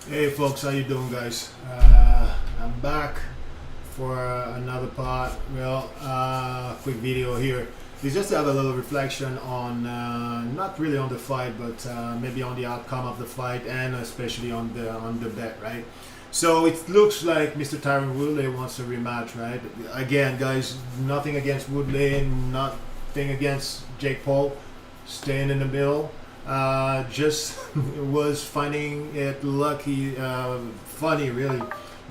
Hey folks, how you doing, guys? I'm back for another part. Quick video here. It's just to have a little reflection on not really on the fight, but maybe on the outcome of the fight, and especially on the bet, right? So it looks like Mr. Tyron Woodley wants a rematch, right? Again, guys, nothing against Woodley, nothing against Jake Paul, staying in the middle. Just was finding it funny really,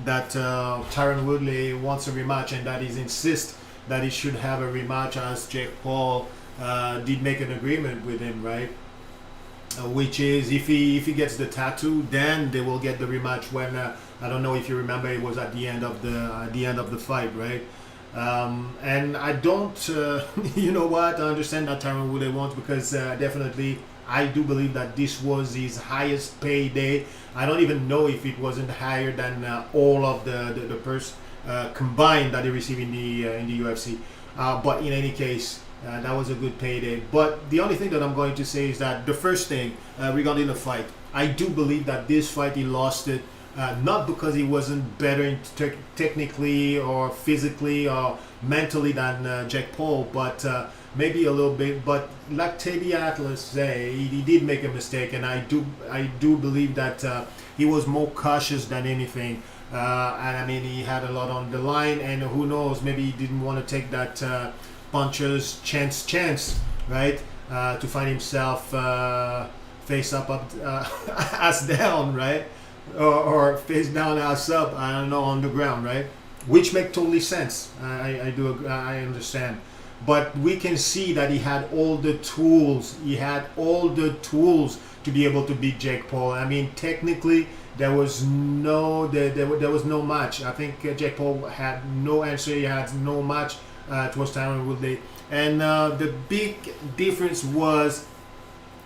that Tyron Woodley wants a rematch, and that he insists that he should have a rematch, as Jake Paul did make an agreement with him, right? Which is if he gets the tattoo, then they will get the rematch. When I don't know if you remember, it was at the end of the fight, right? And I don't, you know what? I understand that Tyron Woodley wants, because definitely I do believe that this was his highest payday. I don't even know if it wasn't higher than all of the purse combined that he received in the UFC. But in any case, that was a good payday. But the only thing that I'm going to say is that the first thing regarding the fight, I do believe that this fight he lost it. Not because he wasn't better technically or physically or mentally than Jake Paul, but maybe a little bit. But like Teddy Atlas say, he did make a mistake, and I do believe that he was more cautious than anything. And I mean, he had a lot on the line, and who knows, maybe he didn't want to take that puncher's chance, right? To find himself face up, ass down, right? Or face down, ass up, I don't know, on the ground, right? Which make totally sense. I understand. But we can see that he had all the tools. He had all the tools to be able to beat Jake Paul. I mean, technically, there was no match. I think Jake Paul had no answer. He had no match towards Tyron Woodley. And the big difference was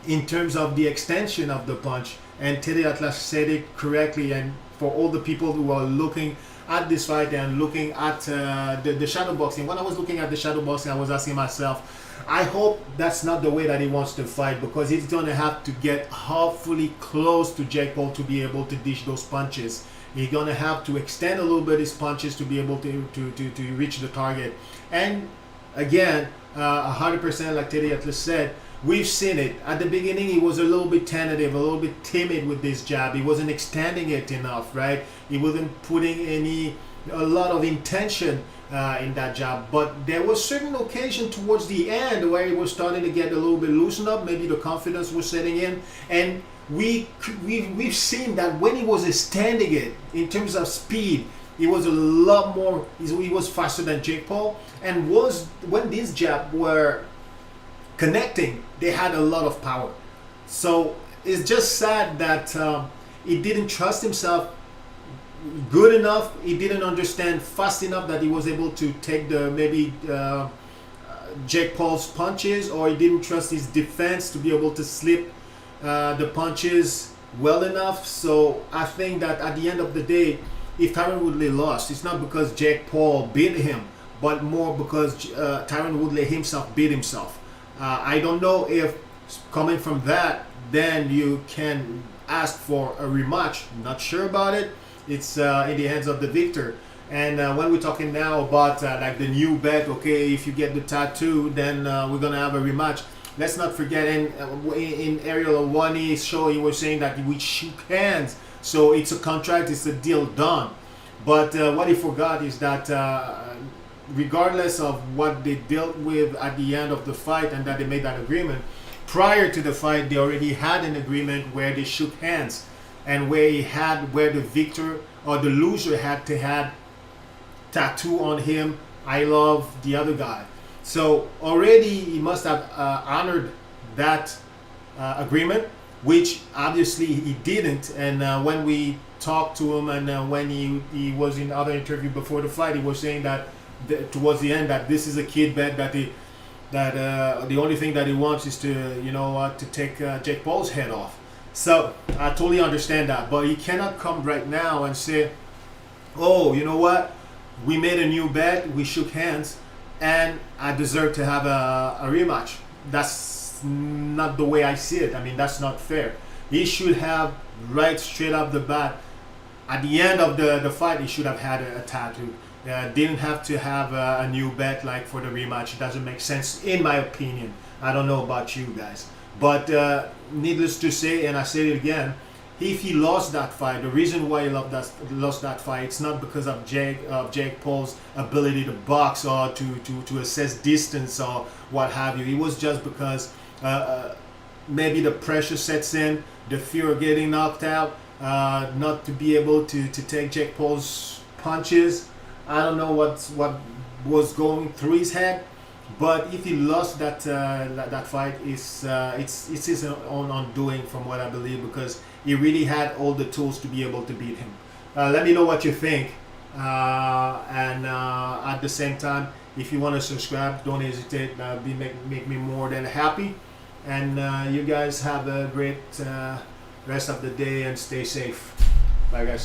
in terms of the extension of the punch. And Teddy Atlas said it correctly. And for all the people who are looking at this fight and looking at the shadow boxing, when I was looking at the shadow boxing, I was asking myself, I hope that's not the way that he wants to fight, because he's going to have to get awfully close to Jake Paul to be able to dish those punches. He's going to have to extend a little bit his punches to be able to reach the target. And again, 100%, like Teddy Atlas said, we've seen it. At the beginning, he was a little bit tentative, a little bit timid with this jab. He wasn't extending it enough, right? He wasn't putting a lot of intention in that jab. But there was certain occasion towards the end where he was starting to get a little bit loosened up. Maybe the confidence was setting in. And we've seen that when he was extending it, in terms of speed, he was a lot more, he was faster than Jake Paul. And when these jabs were connecting, they had a lot of power. So it's just sad that he didn't trust himself good enough. He didn't understand fast enough that he was able to take Jake Paul's punches, or he didn't trust his defense to be able to slip the punches well enough. So I think that at the end of the day, if Tyron Woodley lost, it's not because Jake Paul beat him, but more because Tyron Woodley himself beat himself. I don't know if coming from that, then you can ask for a rematch. I'm not sure about it. It's in the hands of the victor. And when we're talking now about like the new bet, okay, if you get the tattoo, then we're gonna have a rematch. Let's not forget, in Ariel Awani's show, he was saying that we shook hands. So it's a contract, it's a deal done. But what he forgot is that regardless of what they dealt with at the end of the fight, and that they made that agreement, prior to the fight, they already had an agreement where they shook hands, and where the victor or the loser had to have tattoo on him, I love the other guy. So already he must have honored that agreement, which obviously he didn't. And when we talked to him, and when he was in other interview before the fight, he was saying that towards the end, that this is a kid bet, that the only thing that he wants is to take Jake Paul's head off. So I totally understand that, but he cannot come right now and say, oh, you know what, we made a new bet, we shook hands, and I deserve to have a rematch. That's not the way I see it. I mean, that's not fair. He should have, right straight up the bat, at the end of the fight, he should have had a tattoo. Didn't have to have a new bet like for the rematch. It doesn't make sense in my opinion. I don't know about you guys, but needless to say, and I say it again, if he lost that fight, the reason why he lost that fight, it's not because of Jake Paul's ability to box or to assess distance or what have you. It was just because maybe the pressure sets in, the fear of getting knocked out, not to be able to take Jake Paul's punches. I don't know what was going through his head, but if he lost that fight, it's his own undoing from what I believe, because he really had all the tools to be able to beat him. Let me know what you think, and at the same time, if you want to subscribe, don't hesitate. Make me more than happy, and you guys have a great rest of the day and stay safe. Bye guys.